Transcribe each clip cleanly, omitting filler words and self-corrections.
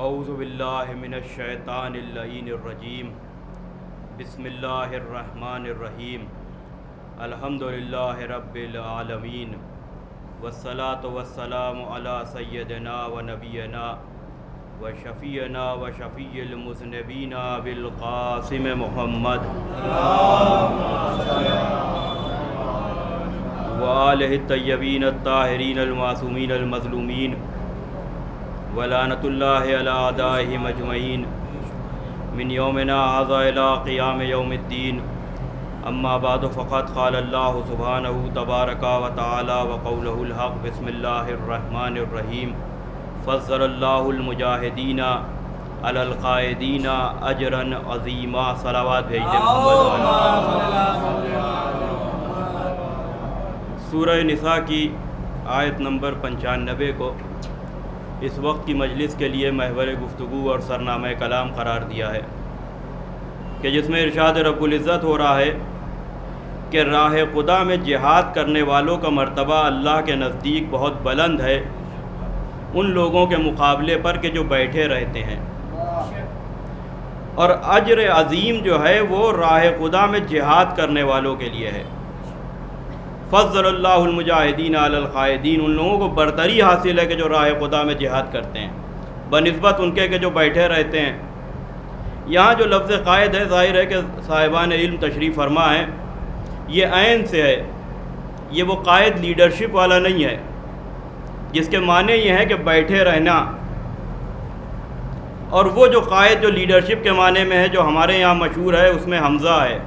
اعوذ باللہ من الشیطان اللعین الرجیم بسم اللہ الرحمن الرحیم الحمدللہ رب العالمین والصلاة والسلام علی سیدنا و نبینا و شفیعنا و شفیع المذنبین بالقاسم محمد و آلہ الطیبین الطاہرین المعصومین المظلومین ولعنۃ اللہ علی اعدائہم اجمعین من یومنا ھذا الی قیام یوم الدین اما بعد فقد قال اللہ سبحانہ تبارک و تعالی وقولہ الحق بسم اللہ الرحمن الرحیم فضل اللہ المجاہدین علی القائدین اجرا عظیما. صلوات بھیجتے محمد. سورہ نساء کی آیت نمبر 95 کو اس وقت کی مجلس کے لیے محور گفتگو اور سرنامہ کلام قرار دیا ہے کہ جس میں ارشاد رب العزت ہو رہا ہے کہ راہ خدا میں جہاد کرنے والوں کا مرتبہ اللہ کے نزدیک بہت بلند ہے ان لوگوں کے مقابلے پر کہ جو بیٹھے رہتے ہیں، اور اجر عظیم جو ہے وہ راہ خدا میں جہاد کرنے والوں کے لیے ہے. فضل اللہ المجاہدین علی القائدین، ان لوگوں کو برتری حاصل ہے کہ جو راہ خدا میں جہاد کرتے ہیں بنسبت ان کے کہ جو بیٹھے رہتے ہیں. یہاں جو لفظ قائد ہے ظاہر ہے کہ صاحبان علم تشریف فرما ہے، یہ عین سے ہے، یہ وہ قائد لیڈرشپ والا نہیں ہے جس کے معنی یہ ہے کہ بیٹھے رہنا. اور وہ جو قائد جو لیڈرشپ کے معنی میں ہے جو ہمارے یہاں مشہور ہے اس میں حمزہ ہے،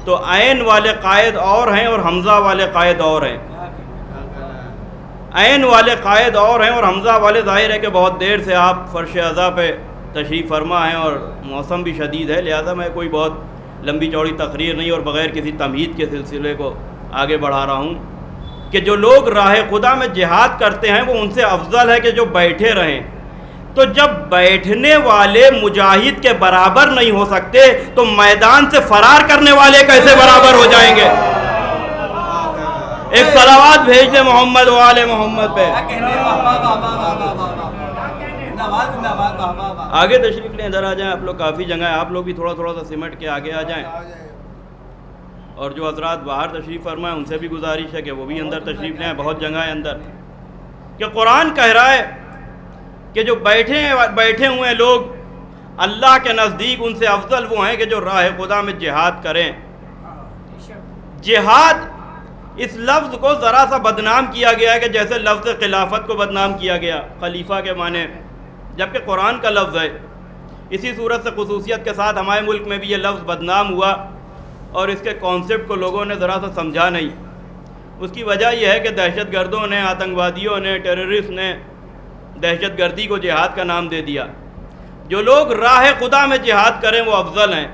تو عین والے قائد اور ہیں اور حمزہ والے قائد اور ہیں. عین والے قائد اور ہیں اور حمزہ والے ظاہر ہے کہ بہت دیر سے آپ فرش عزا پہ تشریف فرما ہیں اور موسم بھی شدید ہے، لہذا میں کوئی بہت لمبی چوڑی تقریر نہیں اور بغیر کسی تمہید کے سلسلے کو آگے بڑھا رہا ہوں کہ جو لوگ راہ خدا میں جہاد کرتے ہیں وہ ان سے افضل ہے کہ جو بیٹھے رہیں. تو جب بیٹھنے والے مجاہد کے برابر نہیں ہو سکتے تو میدان سے فرار کرنے والے کیسے برابر ہو جائیں گے؟ ایک صلوات بھیج دیں محمد و آل محمد پہ. آگے تشریف لیں، ادھر آ جائیں. آپ لوگ کافی جگہ ہے، آپ لوگ بھی تھوڑا تھوڑا سا سمٹ کے آگے آ جائیں. اور جو حضرات باہر تشریف فرمائیں ان سے بھی گزارش ہے کہ وہ بھی اندر تشریف لیں. بہت جگہ ہے اندر کہ قرآن کہہ رہا ہے کہ جو بیٹھے ہوئے لوگ اللہ کے نزدیک ان سے افضل وہ ہیں کہ جو راہ خدا میں جہاد کریں. جہاد اس لفظ کو ذرا سا بدنام کیا گیا ہے کہ جیسے لفظ خلافت کو بدنام کیا گیا، خلیفہ کے معنی، جبکہ قرآن کا لفظ ہے. اسی صورت سے خصوصیت کے ساتھ ہمارے ملک میں بھی یہ لفظ بدنام ہوا اور اس کے کانسیپٹ کو لوگوں نے ذرا سا سمجھا نہیں. اس کی وجہ یہ ہے کہ دہشت گردوں نے، آتنکوادیوں نے، ٹیررسٹ نے دہشت گردی کو جہاد کا نام دے دیا. جو لوگ راہ خدا میں جہاد کریں وہ افضل ہیں.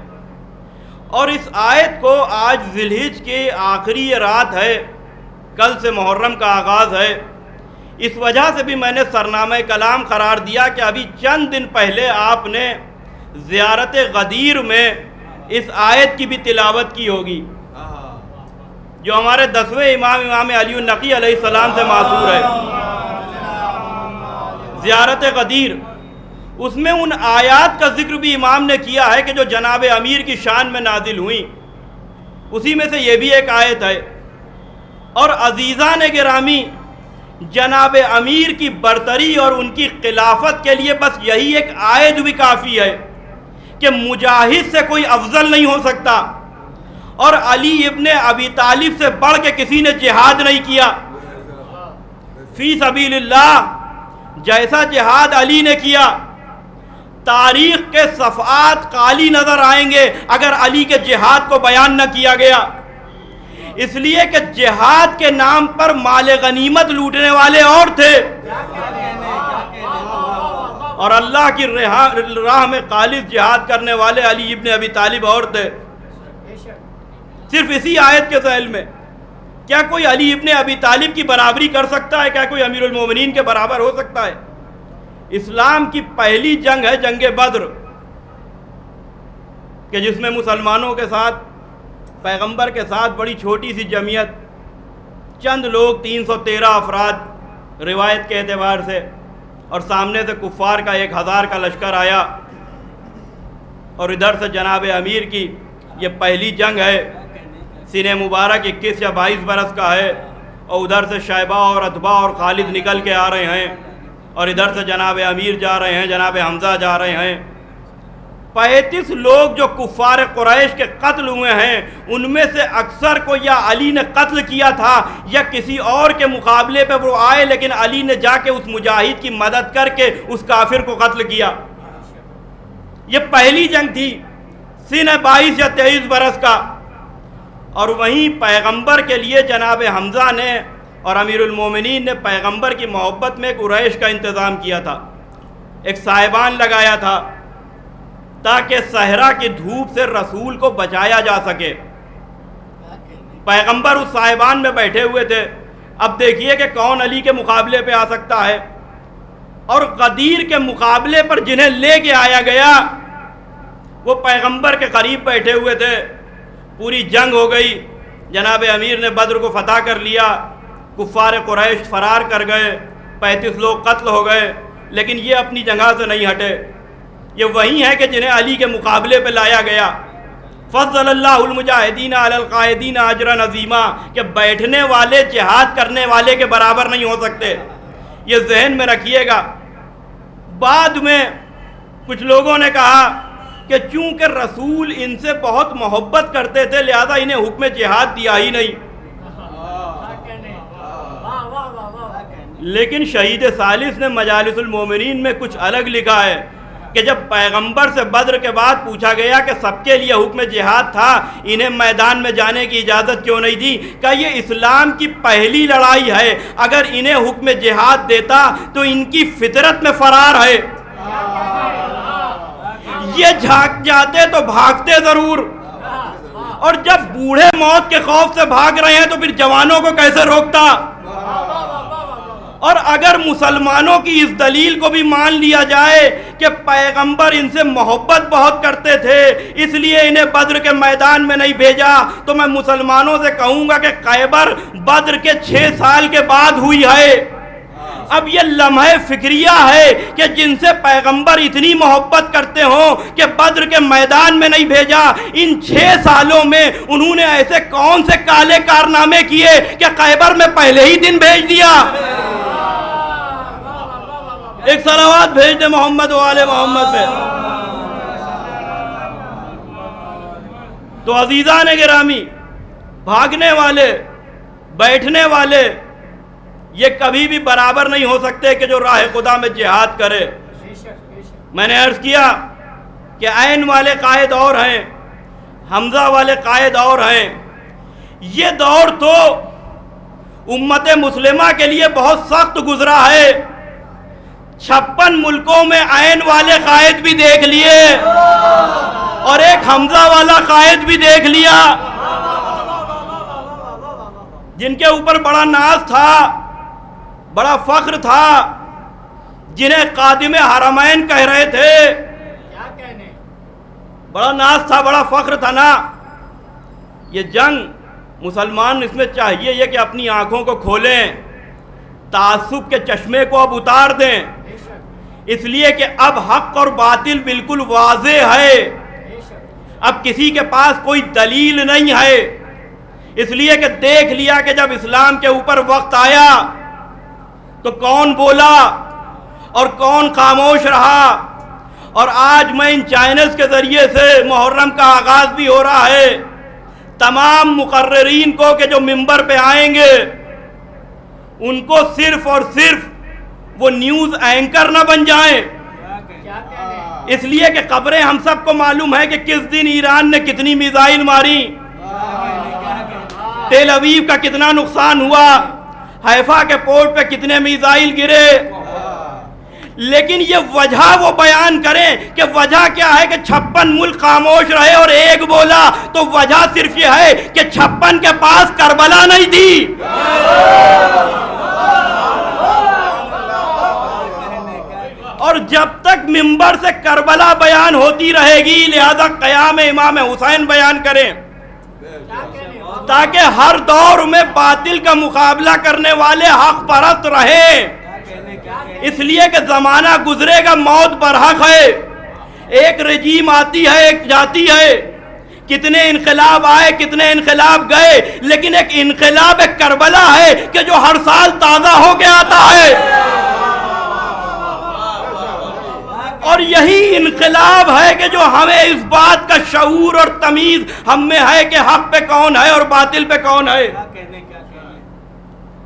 اور اس آیت کو آج ذی الحجہ کی آخری رات ہے، کل سے محرم کا آغاز ہے، اس وجہ سے بھی میں نے سرنامہ کلام قرار دیا کہ ابھی چند دن پہلے آپ نے زیارت غدیر میں اس آیت کی بھی تلاوت کی ہوگی جو ہمارے 10ویں امام علی النقی علیہ السلام سے ماثور ہے. زیارت غدیر، اس میں ان آیات کا ذکر بھی امام نے کیا ہے کہ جو جناب امیر کی شان میں نازل ہوئیں، اسی میں سے یہ بھی ایک آیت ہے. اور عزیزان گرامی، جناب امیر کی برتری اور ان کی خلافت کے لیے بس یہی ایک آیت بھی کافی ہے کہ مجاہد سے کوئی افضل نہیں ہو سکتا، اور علی ابن ابی طالب سے بڑھ کے کسی نے جہاد نہیں کیا فی سبیل اللہ جیسا جہاد علی نے کیا. تاریخ کے صفحات خالی نظر آئیں گے اگر علی کے جہاد کو بیان نہ کیا گیا، اس لیے کہ جہاد کے نام پر مال غنیمت لوٹنے والے اور تھے اور اللہ کی راہ میں خالص جہاد کرنے والے علی ابن ابی طالب اور تھے. صرف اسی آیت کے ذیل میں کیا کوئی علی ابن ابی طالب کی برابری کر سکتا ہے؟ کیا کوئی امیر المومنین کے برابر ہو سکتا ہے؟ اسلام کی پہلی جنگ ہے جنگ بدر، کہ جس میں مسلمانوں کے ساتھ، پیغمبر کے ساتھ بڑی چھوٹی سی جمعیت، چند لوگ 313 افراد روایت کے اعتبار سے، اور سامنے سے کفار کا 1000 کا لشکر آیا، اور ادھر سے جناب امیر کی یہ پہلی جنگ ہے، سینہ مبارک 21 یا 22 برس کا ہے، اور ادھر سے شیبہ اور عتبہ اور خالد نکل کے آ رہے ہیں، اور ادھر سے جناب امیر جا رہے ہیں، جناب حمزہ جا رہے ہیں۔ 35 لوگ جو کفار قریش کے قتل ہوئے ہیں، ان میں سے اکثر کو یا علی نے قتل کیا تھا یا کسی اور کے مقابلے پہ وہ آئے، لیکن علی نے جا کے اس مجاہد کی مدد کر کے اس کافر کو قتل کیا۔ یہ پہلی جنگ تھی سنہ 22 یا 23 برس کا، اور وہیں پیغمبر کے لیے جناب حمزہ نے اور امیر المومنین نے پیغمبر کی محبت میں ایک عریش کا انتظام کیا تھا، ایک سائبان لگایا تھا تاکہ صحرا کی دھوپ سے رسول کو بچایا جا سکے۔ پیغمبر اس سائبان میں بیٹھے ہوئے تھے۔ اب دیکھیے کہ کون علی کے مقابلے پہ آ سکتا ہے، اور غدیر کے مقابلے پر جنہیں لے کے آیا گیا وہ پیغمبر کے قریب بیٹھے ہوئے تھے۔ پوری جنگ ہو گئی، جناب امیر نے بدر کو فتح کر لیا، کفار قریش فرار کر گئے، 35 لوگ قتل ہو گئے، لیکن یہ اپنی جگہ سے نہیں ہٹے۔ یہ وہی ہے کہ جنہیں علی کے مقابلے پہ لایا گیا۔ فضل اللہ المجاہدین علی القاعدین اجرا عظیما، کہ بیٹھنے والے جہاد کرنے والے کے برابر نہیں ہو سکتے، یہ ذہن میں رکھیے گا۔ بعد میں کچھ لوگوں نے کہا کہ چونکہ رسول ان سے بہت محبت کرتے تھے لہذا انہیں حکم جہاد دیا ہی نہیں، لیکن شہید ثالث نے مجالس المومنین میں کچھ الگ لکھا ہے کہ جب پیغمبر سے بدر کے بعد پوچھا گیا کہ سب کے لیے حکم جہاد تھا، انہیں میدان میں جانے کی اجازت کیوں نہیں دی؟ کہ یہ اسلام کی پہلی لڑائی ہے، اگر انہیں حکم جہاد دیتا تو ان کی فطرت میں فرار ہے، یہ جھاگ جاتے تو بھاگتے ضرور، اور جب بوڑھے موت کے خوف سے بھاگ رہے ہیں تو پھر جوانوں کو کیسے روکتا؟ اور اگر مسلمانوں کی اس دلیل کو بھی مان لیا جائے کہ پیغمبر ان سے محبت بہت کرتے تھے اس لیے انہیں بدر کے میدان میں نہیں بھیجا، تو میں مسلمانوں سے کہوں گا کہ خیبر بدر کے 6 سال کے بعد ہوئی ہے۔ اب یہ لمحہ فکریہ ہے کہ جن سے پیغمبر اتنی محبت کرتے ہوں کہ بدر کے میدان میں نہیں بھیجا، ان 6 سالوں میں انہوں نے ایسے کون سے کالے کارنامے کیے کہ خیبر میں پہلے ہی دن بھیج دیا؟ ایک صلوات بھیج دے محمد و آل محمد پہ۔ تو عزیزان گرامی، بھاگنے والے بیٹھنے والے یہ کبھی بھی برابر نہیں ہو سکتے کہ جو راہ خدا میں جہاد کرے۔ میں نے عرض کیا کہ عین والے قائد اور ہیں، حمزہ والے قائد اور ہیں۔ یہ دور تو امت مسلمہ کے لیے بہت سخت گزرا ہے، 56 ملکوں میں عین والے قائد بھی دیکھ لیے اور ایک حمزہ والا قائد بھی دیکھ لیا، جن کے اوپر بڑا ناز تھا، بڑا فخر تھا، جنہیں قادم حرمین کہہ رہے تھے۔ بڑا ناز تھا، بڑا فخر تھا نا۔ یہ جنگ مسلمان اس میں چاہیے یہ کہ اپنی آنکھوں کو کھولیں، تعصب کے چشمے کو اب اتار دیں، اس لیے کہ اب حق اور باطل بالکل واضح ہے، اب کسی کے پاس کوئی دلیل نہیں ہے، اس لیے کہ دیکھ لیا کہ جب اسلام کے اوپر وقت آیا تو کون بولا اور کون خاموش رہا۔ اور آج میں ان چینلز کے ذریعے سے محرم کا آغاز بھی ہو رہا ہے، تمام مقررین کو کہ جو منبر پہ آئیں گے ان کو صرف اور صرف وہ نیوز اینکر نہ بن جائیں، اس لیے کہ خبریں ہم سب کو معلوم ہے کہ کس دن ایران نے کتنی میزائل ماری، تیل اویو کا کتنا نقصان ہوا، حیفا کے پورٹ پہ کتنے میزائل گرے، لیکن یہ وجہ وہ بیان کریں کہ وجہ کیا ہے کہ 56 ملک خاموش رہے اور ایک بولا، تو وجہ صرف یہ ہے کہ 56 کے پاس کربلا نہیں تھی۔ اور جب تک منبر سے کربلا بیان ہوتی رہے گی لہذا قیام امام حسین بیان کریں، تاکہ ہر دور میں باطل کا مقابلہ کرنے والے حق پرست رہیں۔ اس لیے کہ زمانہ گزرے گا، موت برحق ہے، ایک رجیم آتی ہے ایک جاتی ہے، کتنے انقلاب آئے کتنے انقلاب گئے، لیکن ایک انقلاب ایک کربلا ہے کہ جو ہر سال تازہ ہو کے آتا ہے، اور یہی انقلاب ہے کہ جو ہمیں اس بات کا شعور اور تمیز ہم میں ہے کہ حق پہ کون ہے اور باطل پہ کون ہے۔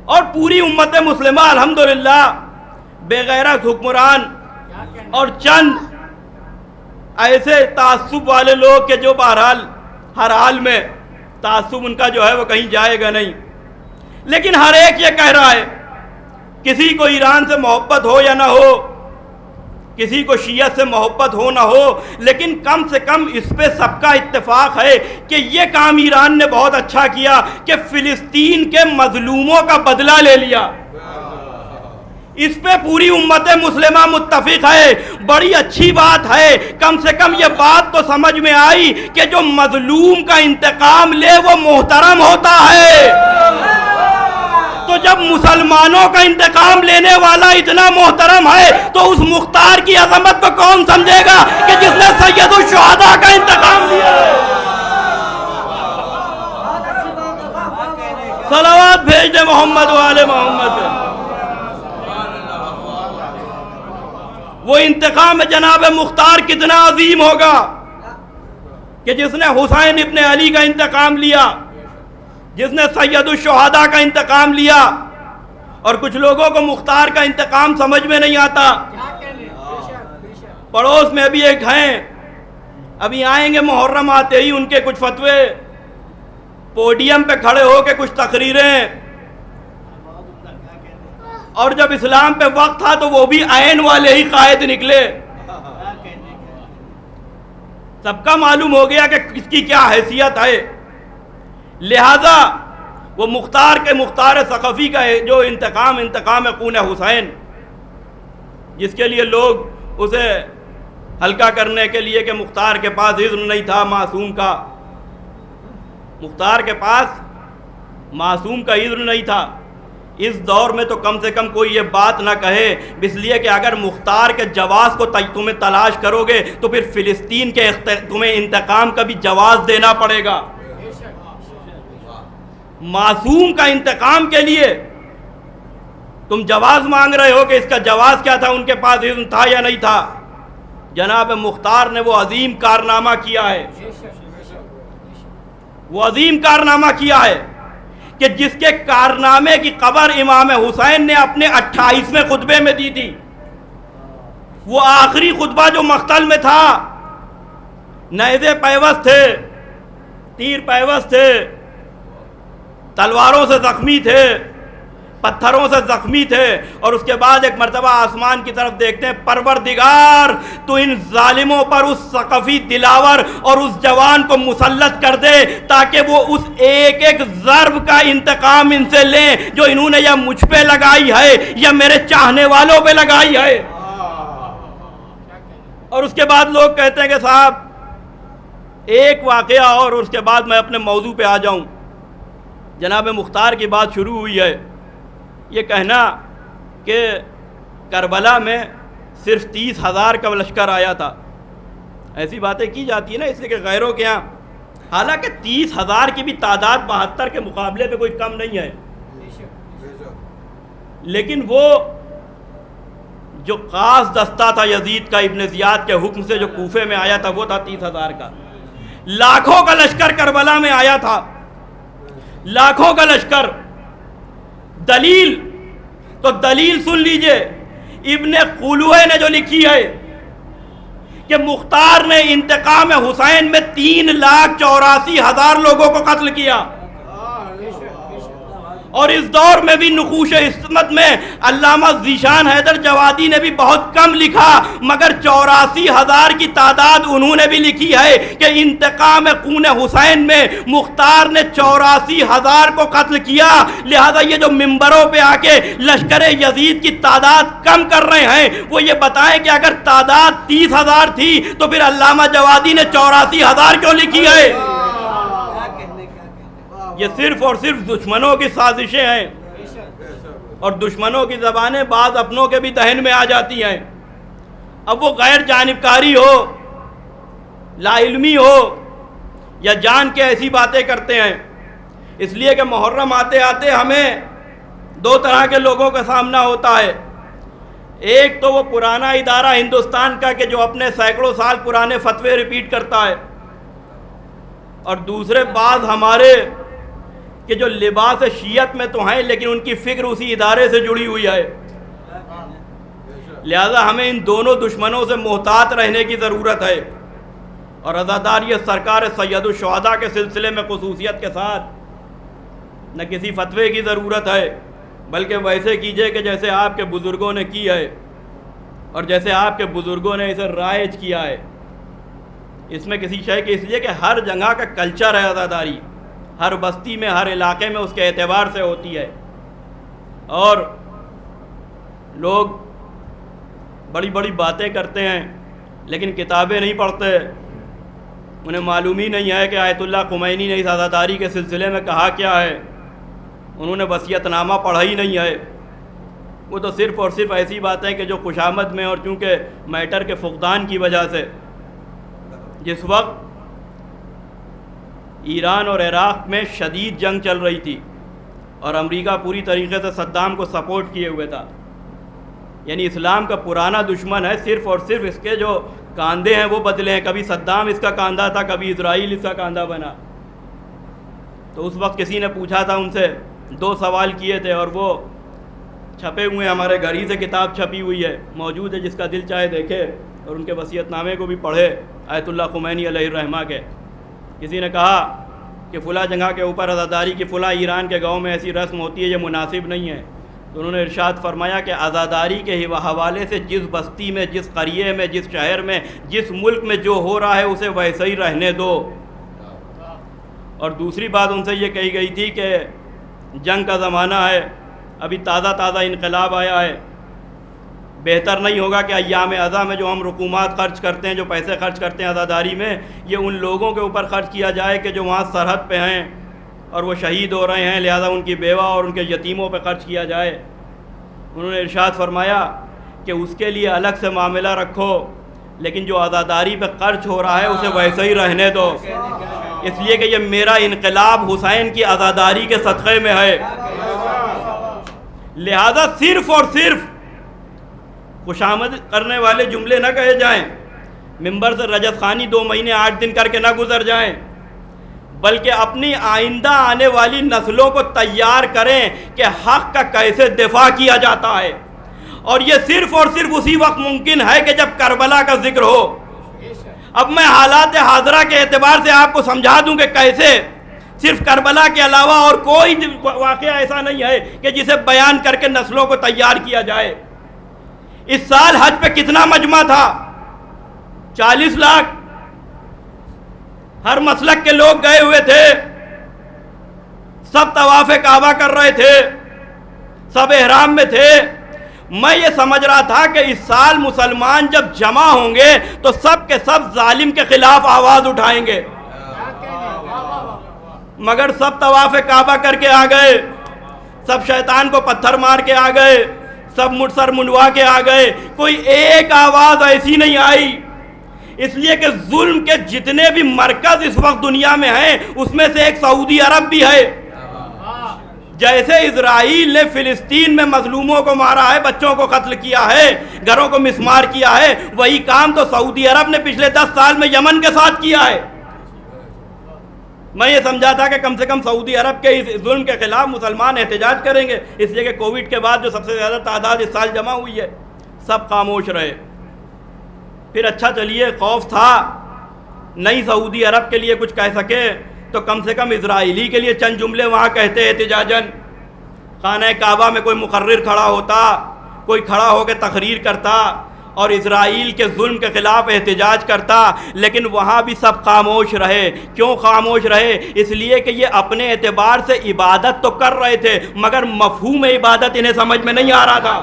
اور پوری امت مسلمہ الحمدللہ بے غیرت حکمران اور چند ایسے تعصب والے لوگ کہ جو بہرحال ہر حال میں تعصب ان کا جو ہے وہ کہیں جائے گا نہیں، لیکن ہر ایک یہ کہہ رہا ہے، کسی کو ایران سے محبت ہو یا نہ ہو، کسی کو شیعت سے محبت ہو نہ ہو، لیکن کم سے کم اس پہ سب کا اتفاق ہے کہ یہ کام ایران نے بہت اچھا کیا کہ فلسطین کے مظلوموں کا بدلہ لے لیا۔ اس پہ پوری امت مسلمہ متفق ہے، بڑی اچھی بات ہے، کم سے کم یہ بات تو سمجھ میں آئی کہ جو مظلوم کا انتقام لے وہ محترم ہوتا ہے۔ تو جب مسلمانوں کا انتقام لینے والا اتنا محترم ہے تو اس مختار کی عظمت کو کون سمجھے گا کہ جس نے سید الشہداء کا انتقام لیا ہے۔ صلوات بھیج دے محمد و آل محمد۔ وہ انتقام جناب مختار کتنا عظیم ہوگا کہ جس نے حسین ابن علی کا انتقام لیا، جس نے سید الشہداء کا انتقام لیا، اور کچھ لوگوں کو مختار کا انتقام سمجھ میں نہیں آتا۔ پڑوس میں ابھی ایک ہیں، ابھی آئیں گے محرم آتے ہی ان کے کچھ فتوے، پوڈیم پہ کھڑے ہو کے کچھ تقریریں، اور جب اسلام پہ وقت تھا تو وہ بھی عین والے ہی قائد نکلے۔ سب کا معلوم ہو گیا کہ کس کی کیا حیثیت ہے، لہذا وہ مختار ثقفی کا جو انتقام خون حسین، جس کے لیے لوگ اسے ہلکا کرنے کے لیے کہ مختار کے پاس اذن نہیں تھا معصوم کا، مختار کے پاس معصوم کا اذن نہیں تھا۔ اس دور میں تو کم سے کم کوئی یہ بات نہ کہے، اس لیے کہ اگر مختار کے جواز کو تمہیں تلاش کرو گے تو پھر فلسطین کے تمہیں انتقام کا بھی جواز دینا پڑے گا۔ معصوم کا انتقام کے لیے تم جواز مانگ رہے ہو کہ اس کا جواز کیا تھا، ان کے پاس اذن تھا یا نہیں تھا؟ جناب مختار نے وہ عظیم کارنامہ کیا ہے، وہ عظیم کارنامہ کیا ہے کہ جس کے کارنامے کی خبر امام حسین نے اپنے 28ویں خطبے میں دی تھی۔ وہ آخری خطبہ جو مقتل میں تھا، نیزے پیوست تھے، تیر پیوست تھے، تلواروں سے زخمی تھے، پتھروں سے زخمی تھے، اور اس کے بعد ایک مرتبہ آسمان کی طرف دیکھتے ہیں، پروردگار تو ان ظالموں پر اس ثقفی دلاور اور اس جوان کو مسلط کر دے تاکہ وہ اس ایک ایک ضرب کا انتقام ان سے لیں جو انہوں نے یا مجھ پہ لگائی ہے یا میرے چاہنے والوں پہ لگائی ہے۔ اور اس کے بعد لوگ کہتے ہیں کہ صاحب ایک واقعہ اور اس کے بعد میں اپنے موضوع پہ آ جاؤں۔ جناب مختار کی بات شروع ہوئی ہے، یہ کہنا کہ کربلا میں صرف 30,000 کا لشکر آیا تھا، ایسی باتیں کی جاتی ہیں نا، اس لیے کہ غیروں کے ہاں، حالانکہ 30,000 کی بھی تعداد 72 کے مقابلے پہ کوئی کم نہیں ہے، لیکن وہ جو خاص دستہ تھا یزید کا ابن زیاد کے حکم سے جو کوفے میں آیا تھا وہ تھا 30,000 کا۔ لاکھوں کا لشکر کربلا میں آیا تھا، لاکھوں کا لشکر۔ دلیل تو دلیل سن لیجئے، ابن قلوہ نے جو لکھی ہے کہ مختار نے انتقام حسین میں 3,84,000 لوگوں کو قتل کیا، اور اس دور میں بھی نقوش عصمت میں علامہ ذیشان حیدر جوادی نے بھی بہت کم لکھا، مگر 84,000 کی تعداد انہوں نے بھی لکھی ہے کہ انتقام خون حسین میں مختار نے 84,000 کو قتل کیا۔ لہذا یہ جو ممبروں پہ آ کے لشکر یزید کی تعداد کم کر رہے ہیں وہ یہ بتائیں کہ اگر تعداد 30,000 تھی تو پھر علامہ جوادی نے 84,000 کیوں لکھی ہے؟ یہ صرف اور صرف دشمنوں کی سازشیں ہیں، اور دشمنوں کی زبانیں بعض اپنوں کے بھی دہن میں آ جاتی ہیں. اب وہ غیر جانبکاری ہو، لا علمی ہو، یا جان کے ایسی باتیں کرتے ہیں. اس لیے کہ محرم آتے آتے ہمیں دو طرح کے لوگوں کا سامنا ہوتا ہے. ایک تو وہ پرانا ادارہ ہندوستان کا کہ جو اپنے سینکڑوں سال پرانے فتوے ریپیٹ کرتا ہے، اور دوسرے بعض ہمارے کہ جو لباس شیعت میں تو ہیں لیکن ان کی فکر اسی ادارے سے جڑی ہوئی ہے. لہذا ہمیں ان دونوں دشمنوں سے محتاط رہنے کی ضرورت ہے. اور عزاداریت سرکار سید الشہداء کے سلسلے میں خصوصیت کے ساتھ نہ کسی فتوے کی ضرورت ہے، بلکہ ویسے کیجئے کہ جیسے آپ کے بزرگوں نے کی ہے اور جیسے آپ کے بزرگوں نے اسے رائج کیا ہے. اس میں کسی شے کے، اس لیے کہ ہر جگہ کا کلچر ہے عزاداری، ہر بستی میں، ہر علاقے میں اس کے اعتبار سے ہوتی ہے. اور لوگ بڑی بڑی باتیں کرتے ہیں لیکن کتابیں نہیں پڑھتے. انہیں معلوم ہی نہیں ہے کہ آیت اللہ خمینی نے اس عزاداری کے سلسلے میں کہا کیا ہے. انہوں نے وصیت نامہ پڑھا ہی نہیں ہے. وہ تو صرف اور صرف ایسی باتیں کہ جو خوشامد میں، اور چونکہ میٹر کے فقدان کی وجہ سے، جس وقت ایران اور عراق میں شدید جنگ چل رہی تھی اور امریکہ پوری طریقے سے صدام کو سپورٹ کیے ہوئے تھا، یعنی اسلام کا پرانا دشمن ہے، صرف اور صرف اس کے جو کاندھے ہیں وہ بدلے ہیں. کبھی صدام اس کا کاندھا تھا، کبھی اسرائیل اس کا کاندھا بنا. تو اس وقت کسی نے پوچھا تھا ان سے، دو سوال کیے تھے، اور وہ چھپے ہوئے، ہمارے گھر ہی سے کتاب چھپی ہوئی ہے، موجود ہے، جس کا دل چاہے دیکھے اور ان کے وصیت نامے کو بھی پڑھے، آیت اللہ خمینی علیہ الرحمہ کے. کسی نے کہا کہ فلاں جگہ کے اوپر عزاداری کی فلاں ایران کے گاؤں میں ایسی رسم ہوتی ہے، یہ مناسب نہیں ہے. تو انہوں نے ارشاد فرمایا کہ عزاداری کے حوالے سے جس بستی میں، جس قریے میں، جس شہر میں، جس ملک میں جو ہو رہا ہے اسے ویسے ہی رہنے دو. اور دوسری بات ان سے یہ کہی گئی تھی کہ جنگ کا زمانہ ہے، ابھی تازہ انقلاب آیا ہے، بہتر نہیں ہوگا کہ ایام اضحیٰ میں جو ہم رقومات خرچ کرتے ہیں، جو پیسے خرچ کرتے ہیں عزاداری میں، یہ ان لوگوں کے اوپر خرچ کیا جائے کہ جو وہاں سرحد پہ ہیں اور وہ شہید ہو رہے ہیں، لہذا ان کی بیوہ اور ان کے یتیموں پہ خرچ کیا جائے. انہوں نے ارشاد فرمایا کہ اس کے لیے الگ سے معاملہ رکھو، لیکن جو عزاداری پہ خرچ ہو رہا ہے اسے ویسے ہی رہنے دو، اس لیے کہ یہ میرا انقلاب حسین کی عزاداری کے صدقے میں ہے. لہذا صرف اور صرف خوشامد کرنے والے جملے نہ کہے جائیں، ممبر سے رجت خانی 2 مہینے 8 دن کر کے نہ گزر جائیں، بلکہ اپنی آئندہ آنے والی نسلوں کو تیار کریں کہ حق کا کیسے دفاع کیا جاتا ہے. اور یہ صرف اور صرف اسی وقت ممکن ہے کہ جب کربلا کا ذکر ہو. اب میں حالات حاضرہ کے اعتبار سے آپ کو سمجھا دوں کہ کیسے صرف کربلا کے علاوہ اور کوئی واقعہ ایسا نہیں ہے کہ جسے بیان کر کے نسلوں کو تیار کیا جائے. اس سال حج پہ کتنا مجمع تھا؟ 40 لاکھ. ہر مسلک کے لوگ گئے ہوئے تھے، سب طواف کعبہ کر رہے تھے، سب احرام میں تھے. میں یہ سمجھ رہا تھا کہ اس سال مسلمان جب جمع ہوں گے تو سب کے سب ظالم کے خلاف آواز اٹھائیں گے، مگر سب طواف کعبہ کر کے آ گئے، سب شیطان کو پتھر مار کے آ گئے، سب مٹ سر منڈوا کے آ گئے. کوئی ایک آواز ایسی نہیں آئی. اس لیے کہ ظلم کے جتنے بھی مرکز اس وقت دنیا میں ہیں اس میں سے ایک سعودی عرب بھی ہے. جیسے اسرائیل نے فلسطین میں مظلوموں کو مارا ہے، بچوں کو قتل کیا ہے، گھروں کو مسمار کیا ہے، وہی کام تو سعودی عرب نے پچھلے 10 سال میں یمن کے ساتھ کیا ہے. میں یہ سمجھا تھا کہ کم سے کم سعودی عرب کے اس ظلم کے خلاف مسلمان احتجاج کریں گے، اس لیے کہ کووڈ کے بعد جو سب سے زیادہ تعداد اس سال جمع ہوئی ہے، سب خاموش رہے. پھر اچھا چلیے، خوف تھا نہیں سعودی عرب کے لیے کچھ کہہ سکے تو کم سے کم اسرائیلی کے لیے چند جملے وہاں کہتے احتجاجاً. خانہ کعبہ میں کوئی مقرر کھڑا ہوتا، کوئی کھڑا ہو کے تقریر کرتا اور اسرائیل کے ظلم کے خلاف احتجاج کرتا، لیکن وہاں بھی سب خاموش رہے. کیوں خاموش رہے؟ اس لیے کہ یہ اپنے اعتبار سے عبادت تو کر رہے تھے مگر مفہوم عبادت انہیں سمجھ میں نہیں آ رہا تھا.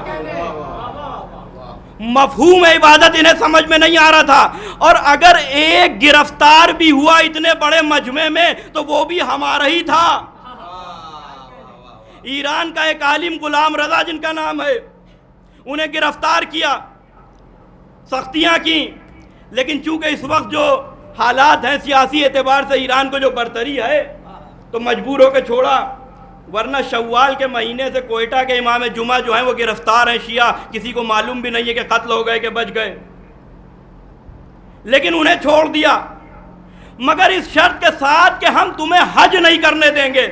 مفہوم عبادت انہیں سمجھ میں نہیں آ رہا تھا. اور اگر ایک گرفتار بھی ہوا اتنے بڑے مجمع میں تو وہ بھی ہمارا ہی تھا. ایران کا ایک عالم غلام رضا جن کا نام ہے، انہیں گرفتار کیا، سختیاں کی، لیکن چونکہ اس وقت جو حالات ہیں سیاسی اعتبار سے ایران کو جو برتری ہے تو مجبور ہو کے چھوڑا، ورنہ شوال کے مہینے سے کوئٹہ کے امام جمعہ جو ہیں وہ گرفتار ہیں شیعہ، کسی کو معلوم بھی نہیں ہے کہ قتل ہو گئے کہ بچ گئے، لیکن انہیں چھوڑ دیا، مگر اس شرط کے ساتھ کہ ہم تمہیں حج نہیں کرنے دیں گے۔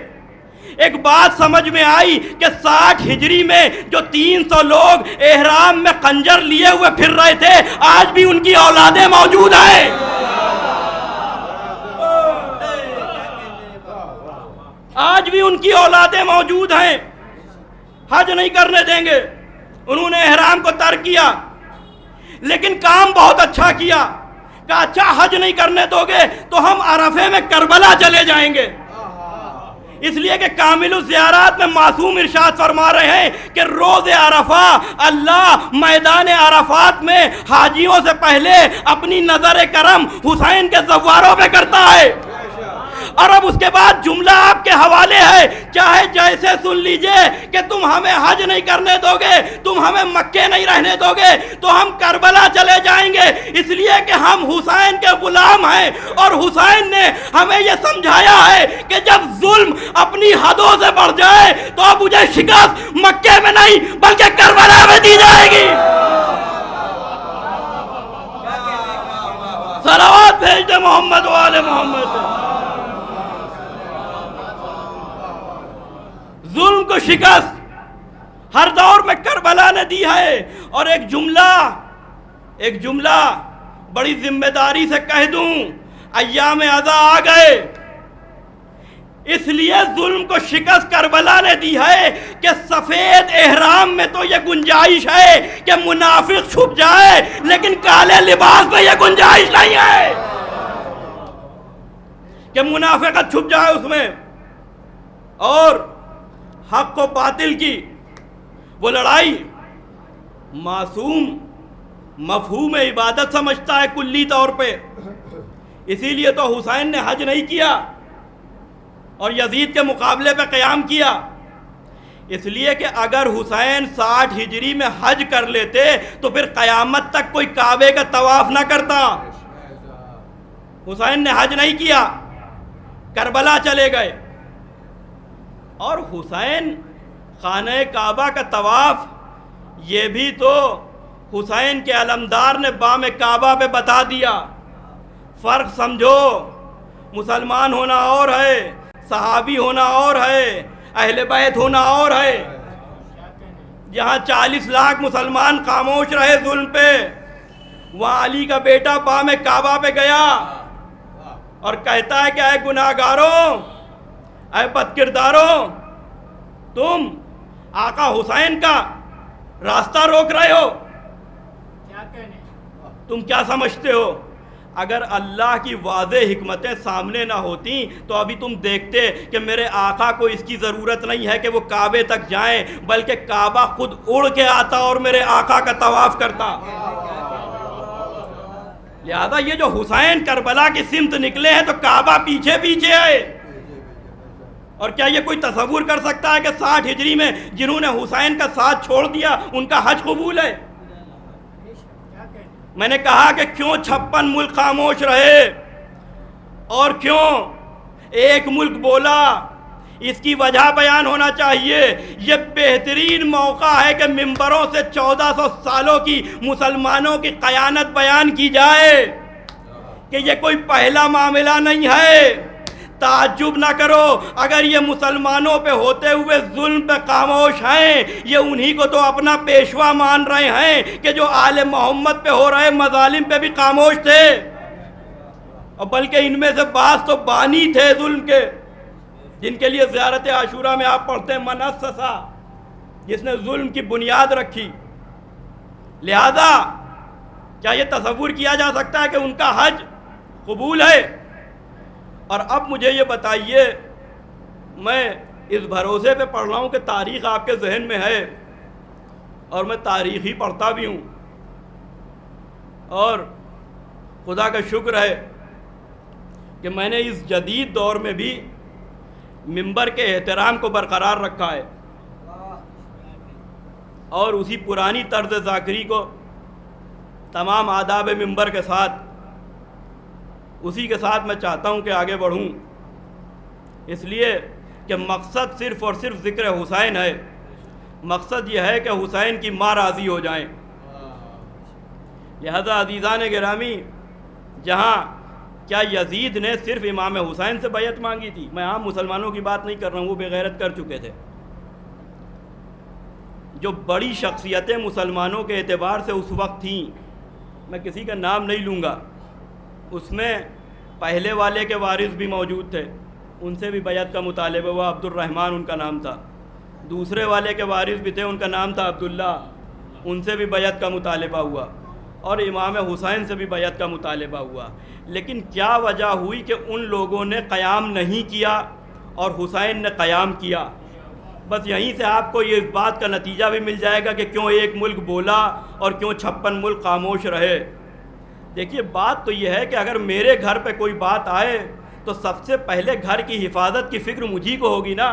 ایک بات سمجھ میں آئی کہ 60 ہجری میں جو 300 لوگ احرام میں خنجر لیے ہوئے پھر رہے تھے، آج بھی ان کی اولادیں موجود ہیں۔ آج بھی ان کی اولادیں موجود ہیں، حج نہیں کرنے دیں گے۔ انہوں نے احرام کو ترک کیا، لیکن کام بہت اچھا کیا، کہا اچھا حج نہیں کرنے دو گے تو ہم عرفے میں کربلا چلے جائیں گے، اس لیے کہ کامل الزیارات میں معصوم ارشاد فرما رہے ہیں کہ روز عرفہ اللہ میدان عرفات میں حاجیوں سے پہلے اپنی نظر کرم حسین کے زواروں پہ کرتا ہے۔ اور اب اس کے بعد جملہ آپ کے حوالے ہے، چاہے جیسے سن لیجئے کہ تم ہمیں حج نہیں کرنے دو گے، تم ہمیں مکے نہیں رہنے دو گے تو ہم کربلا چلے جائیں گے، اس لیے کہ ہم حسین کے غلام ہیں، اور حسین نے ہمیں یہ سمجھایا ہے کہ جب ظلم اپنی حدوں سے بڑھ جائے تو اب مجھے شکست مکے میں نہیں بلکہ کربلا میں دی جائے گی۔ صلوات بھیج دے محمد و آل محمد۔ ظلم کو شکست ہر دور میں کربلا نے دی ہے۔ اور ایک جملہ بڑی ذمہ داری سے کہہ دوں، ایام عزا آ گئے، اس لیے ظلم کو شکست کربلا نے دی ہے کہ سفید احرام میں تو یہ گنجائش ہے کہ منافق چھپ جائے، لیکن کالے لباس میں یہ گنجائش نہیں ہے کہ منافقت چھپ جائے اس میں۔ اور حق و باطل کی وہ لڑائی معصوم مفہوم عبادت سمجھتا ہے کلی طور پہ، اسی لیے تو حسین نے حج نہیں کیا اور یزید کے مقابلے پہ قیام کیا، اس لیے کہ اگر حسین 60 ہجری میں حج کر لیتے تو پھر قیامت تک کوئی کعبے کا طواف نہ کرتا۔ حسین نے حج نہیں کیا، کربلا چلے گئے، اور حسین خانہ کعبہ کا طواف یہ بھی تو حسین کے علمدار نے بام کعبہ پہ بتا دیا۔ فرق سمجھو، مسلمان ہونا اور ہے، صحابی ہونا اور ہے، اہل بیت ہونا اور ہے۔ جہاں 40 لاکھ مسلمان خاموش رہے ظلم پہ، وہاں علی کا بیٹا بام کعبہ پہ گیا اور کہتا ہے کہ اے گناہگاروں، اے بد کرداروں، تم آقا حسین کا راستہ روک رہے ہو، تم کیا سمجھتے ہو؟ اگر اللہ کی واضح حکمتیں سامنے نہ ہوتی تو ابھی تم دیکھتے کہ میرے آقا کو اس کی ضرورت نہیں ہے کہ وہ کعبے تک جائیں، بلکہ کعبہ خود اڑ کے آتا اور میرے آقا کا طواف کرتا۔ لہذا یہ جو حسین کربلا کی سمت نکلے ہیں تو کعبہ پیچھے پیچھے ہے۔ اور کیا یہ کوئی تصور کر سکتا ہے کہ 60 ہجری میں جنہوں نے حسین کا ساتھ چھوڑ دیا ان کا حج قبول ہے؟ میں نے کہا کہ کیوں 56 ملک خاموش رہے اور کیوں ایک ملک بولا، اس کی وجہ بیان ہونا چاہیے۔ یہ بہترین موقع ہے کہ ممبروں سے 1400 سالوں کی مسلمانوں کی خیانت بیان کی جائے کہ یہ کوئی پہلا معاملہ نہیں ہے۔ تعجب نہ کرو اگر یہ مسلمانوں پہ ہوتے ہوئے ظلم پہ خاموش ہیں، یہ انہی کو تو اپنا پیشوا مان رہے ہیں کہ جو آل محمد پہ ہو رہے مظالم پہ بھی خاموش تھے، اور بلکہ ان میں سے بعض تو بانی تھے ظلم کے، جن کے لیے زیارت عاشورہ میں آپ پڑھتے ہیں من اسسا، جس نے ظلم کی بنیاد رکھی۔ لہذا کیا یہ تصور کیا جا سکتا ہے کہ ان کا حج قبول ہے؟ اور اب مجھے یہ بتائیے، میں اس بھروسے پہ پڑھ رہا ہوں کہ تاریخ آپ کے ذہن میں ہے، اور میں تاریخ ہی پڑھتا بھی ہوں، اور خدا کا شکر ہے کہ میں نے اس جدید دور میں بھی منبر کے احترام کو برقرار رکھا ہے۔ اور اسی پرانی طرز ذاکری کو تمام آداب منبر کے ساتھ اسی کے ساتھ میں چاہتا ہوں کہ آگے بڑھوں، اس لیے کہ مقصد صرف اور صرف ذکر حسین ہے۔ مقصد یہ ہے کہ حسین کی ماں راضی ہو جائیں۔ لہذا عزیزان گرامی، جہاں کیا یزید نے صرف امام حسین سے بیعت مانگی تھی؟ میں عام مسلمانوں کی بات نہیں کر رہا ہوں، وہ بے غیرت کر چکے تھے۔ جو بڑی شخصیتیں مسلمانوں کے اعتبار سے اس وقت تھیں، میں کسی کا نام نہیں لوں گا، اس میں پہلے والے کے وارث بھی موجود تھے، ان سے بھی بیعت کا مطالبہ ہوا، عبد الرحمن ان کا نام تھا۔ دوسرے والے کے وارث بھی تھے، ان کا نام تھا عبداللہ، ان سے بھی بیعت کا مطالبہ ہوا، اور امام حسین سے بھی بیعت کا مطالبہ ہوا۔ لیکن کیا وجہ ہوئی کہ ان لوگوں نے قیام نہیں کیا اور حسین نے قیام کیا؟ بس یہیں سے آپ کو یہ اس بات کا نتیجہ بھی مل جائے گا کہ کیوں ایک ملک بولا اور کیوں 56 ملک خاموش رہے۔ دیکھیے، بات تو یہ ہے کہ اگر میرے گھر پہ کوئی بات آئے تو سب سے پہلے گھر کی حفاظت کی فکر مجھی کو ہوگی نا۔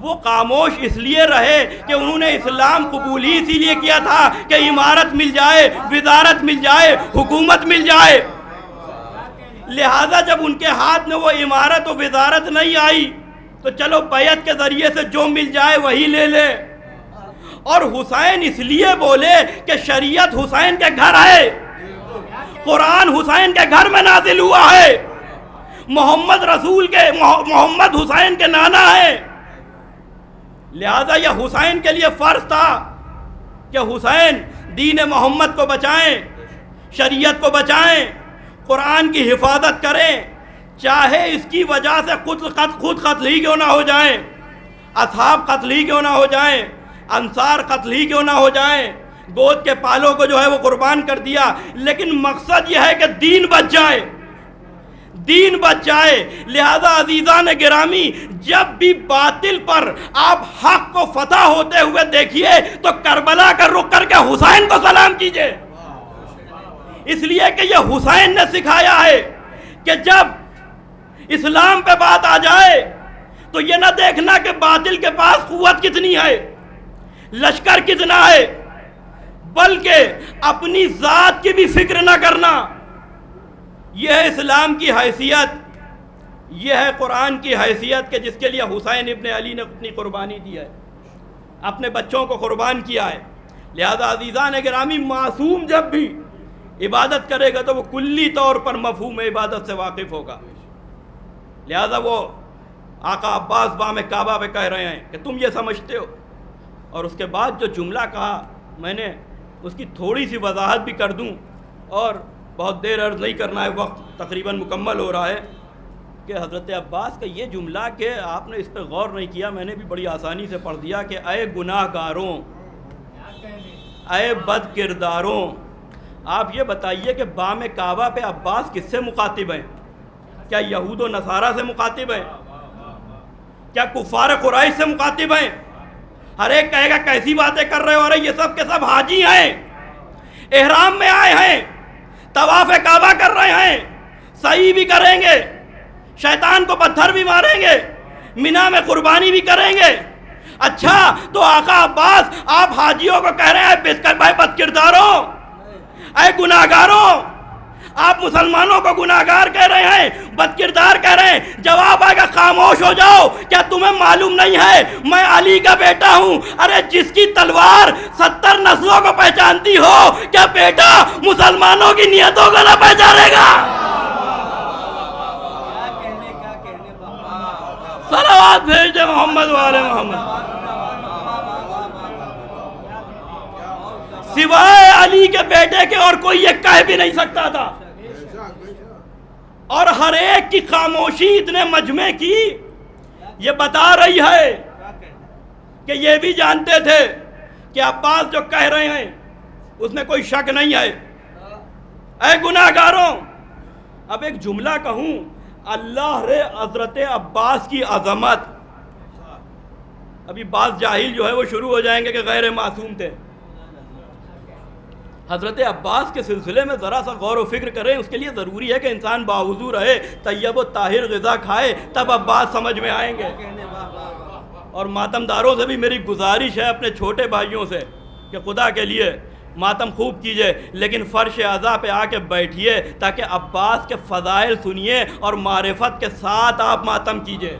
وہ خاموش اس لیے رہے کہ انہوں نے اسلام قبول ہی اسی لیے کیا تھا کہ عمارت مل جائے، وزارت مل جائے، حکومت مل جائے۔ لہذا جب ان کے ہاتھ میں وہ عمارت و وزارت نہیں آئی تو چلو بیعت کے ذریعے سے جو مل جائے وہی لے لے۔ اور حسین اس لیے بولے کہ شریعت حسین کے گھر ہے، قرآن حسین کے گھر میں نازل ہوا ہے، محمد حسین کے نانا ہے۔ لہذا یہ حسین کے لیے فرض تھا کہ حسین دین محمد کو بچائیں، شریعت کو بچائیں، قرآن کی حفاظت کریں، چاہے اس کی وجہ سے خود قتل ہی کیوں نہ ہو جائیں، اصحاب قتل ہی کیوں نہ ہو جائیں، انصار قتل ہی کیوں نہ ہو جائیں، گود کے پالوں کو جو ہے وہ قربان کر دیا، لیکن مقصد یہ ہے کہ دین بچ جائے، دین بچ جائے۔ لہذا عزیزان گرامی، جب بھی باطل پر آپ حق کو فتح ہوتے ہوئے دیکھیے تو کربلا کا رخ کر کے حسین کو سلام کیجئے، اس لیے کہ یہ حسین نے سکھایا ہے کہ جب اسلام پہ بات آ جائے تو یہ نہ دیکھنا کہ باطل کے پاس قوت کتنی ہے، لشکر کتنا ہے، بلکہ اپنی ذات کی بھی فکر نہ کرنا۔ یہ ہے اسلام کی حیثیت، یہ ہے قرآن کی حیثیت کہ جس کے لیے حسین ابن علی نے اپنی قربانی دی ہے، اپنے بچوں کو قربان کیا ہے۔ لہذا عزیزان گرامی، معصوم جب بھی عبادت کرے گا تو وہ کلی طور پر مفہوم عبادت سے واقف ہوگا۔ لہذا وہ آقا عباس بام کعبہ پہ کہہ رہے ہیں کہ تم یہ سمجھتے ہو، اور اس کے بعد جو جملہ کہا میں نے اس کی تھوڑی سی وضاحت بھی کر دوں، اور بہت دیر عرض نہیں کرنا ہے، وقت تقریباً مکمل ہو رہا ہے، کہ حضرت عباس کا یہ جملہ کہ آپ نے اس پہ غور نہیں کیا، میں نے بھی بڑی آسانی سے پڑھ دیا کہ اے گناہ گاروں، اے بد کرداروں، آپ یہ بتائیے کہ بام کعبہ پہ عباس کس سے مخاطب ہیں؟ کیا یہود و نصارہ سے مخاطب ہیں؟ کیا کفار قریش سے مخاطب ہیں؟ ہر ایک کہے گا کیسی باتیں کر رہے ہو، ارے یہ سب کے سب حاجی ہیں، احرام میں آئے ہیں، طواف کعبہ کر رہے ہیں، سعی بھی کریں گے، شیطان کو پتھر بھی ماریں گے، مینا میں قربانی بھی کریں گے۔ اچھا، تو آقا عباس آپ حاجیوں کو کہہ رہے ہیں بھائی بد کرداروں، اے گناہگاروں، آپ مسلمانوں کو گناہگار کہہ رہے ہیں، بد کردار کہہ رہے ہیں۔ جواب آئے گا خاموش ہو جاؤ، کیا تمہیں معلوم نہیں ہے میں علی کا بیٹا ہوں؟ ارے جس کی تلوار 70 نسلوں کو پہچانتی ہو، کیا بیٹا مسلمانوں کی نیتوں کو نہ پہچانے گا؟ صلوات بھیج دے محمد والے محمد۔ سوائے علی کے بیٹے کے اور کوئی یہ کہہ بھی نہیں سکتا تھا، اور ہر ایک کی خاموشی اتنے مجمع کی یہ بتا رہی ہے کہ یہ بھی جانتے تھے کہ عباس جو کہہ رہے ہیں اس میں کوئی شک نہیں ہے۔ اے گناہگاروں، اب ایک جملہ کہوں، اللہ رے حضرت عباس کی عظمت، ابھی بعض جاہل جو ہے وہ شروع ہو جائیں گے کہ غیر معصوم تھے۔ حضرت عباس کے سلسلے میں ذرا سا غور و فکر کریں، اس کے لیے ضروری ہے کہ انسان باوضو رہے، طیب و طاہر غذا کھائے، تب عباس سمجھ میں آئیں گے۔ اور ماتمداروں سے بھی میری گزارش ہے اپنے چھوٹے بھائیوں سے کہ خدا کے لیے ماتم خوب کیجئے، لیکن فرش عزا پہ آ کے بیٹھیے تاکہ عباس کے فضائل سنیے اور معرفت کے ساتھ آپ ماتم کیجئے،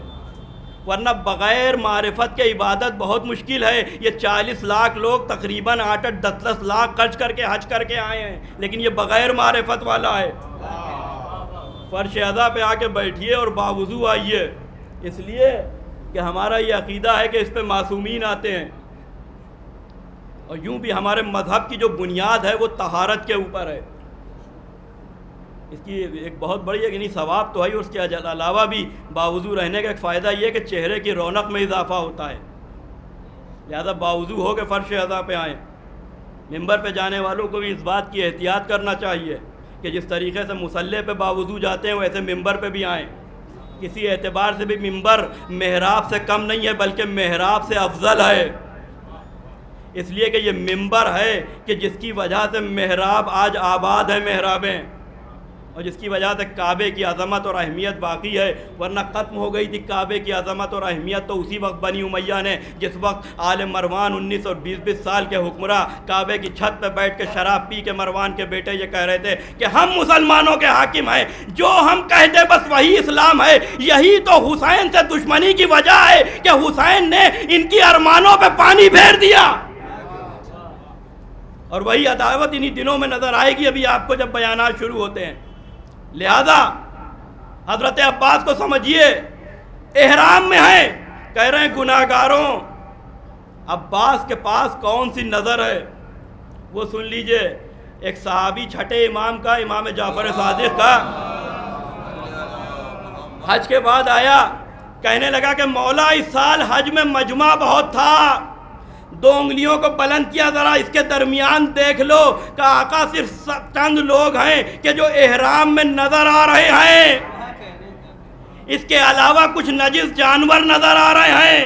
ورنہ بغیر معرفت کے عبادت بہت مشکل ہے۔ یہ 40 لاکھ لوگ تقریباً 8-10 لاکھ خرچ کر کے حج کر کے آئے ہیں، لیکن یہ بغیر معرفت والا ہے۔ فرش عزا پہ آ کے بیٹھیے اور باوضو آئیے، اس لیے کہ ہمارا یہ عقیدہ ہے کہ اس پہ معصومین آتے ہیں، اور یوں بھی ہمارے مذہب کی جو بنیاد ہے وہ طہارت کے اوپر ہے۔ اس کی ایک بہت بڑی یعنی ثواب تو ہے، اس کے علاوہ بھی باوضو رہنے کا ایک فائدہ یہ ہے کہ چہرے کی رونق میں اضافہ ہوتا ہے، لہذا باوضو ہو کے فرش عزا پہ آئیں۔ ممبر پہ جانے والوں کو بھی اس بات کی احتیاط کرنا چاہیے کہ جس طریقے سے مصلی پہ باوضو جاتے ہیں ویسے ممبر پہ بھی آئیں۔ کسی اعتبار سے بھی ممبر محراب سے کم نہیں ہے بلکہ محراب سے افضل ہے، اس لیے کہ یہ ممبر ہے کہ جس کی وجہ سے محراب آج آباد ہے، محرابیں، اور جس کی وجہ سے کعبے کی عظمت اور اہمیت باقی ہے، ورنہ ختم ہو گئی تھی کعبے کی عظمت اور اہمیت تو اسی وقت بنی امیہ نے، جس وقت آل مروان 19 اور 20 سال کے حکمراں کعبے کی چھت پہ بیٹھ کے شراب پی کے مروان کے بیٹے یہ کہہ رہے تھے کہ ہم مسلمانوں کے حاکم ہیں، جو ہم کہتے بس وہی اسلام ہے۔ یہی تو حسین سے دشمنی کی وجہ ہے کہ حسین نے ان کی ارمانوں پہ پانی پھیر دیا، اور وہی عداوت انہی دنوں میں نظر آئے گی ابھی آپ کو جب بیانات شروع ہوتے ہیں۔ لہذا حضرت عباس کو سمجھیے احرام میں ہیں، کہہ رہے ہیں گناہگاروں، عباس کے پاس کون سی نظر ہے وہ سن لیجئے۔ ایک صحابی چھٹے امام کا، امام جعفر صادق کا، حج کے بعد آیا، کہنے لگا کہ مولا اس سال حج میں مجمع بہت تھا، 2 انگلیوں کو بلند کیا، ذرا اس کے درمیان دیکھ لو کہ آقا صرف چند لوگ ہیں کہ جو احرام میں نظر آ رہے ہیں، اس کے علاوہ کچھ نجس جانور نظر آ رہے ہیں،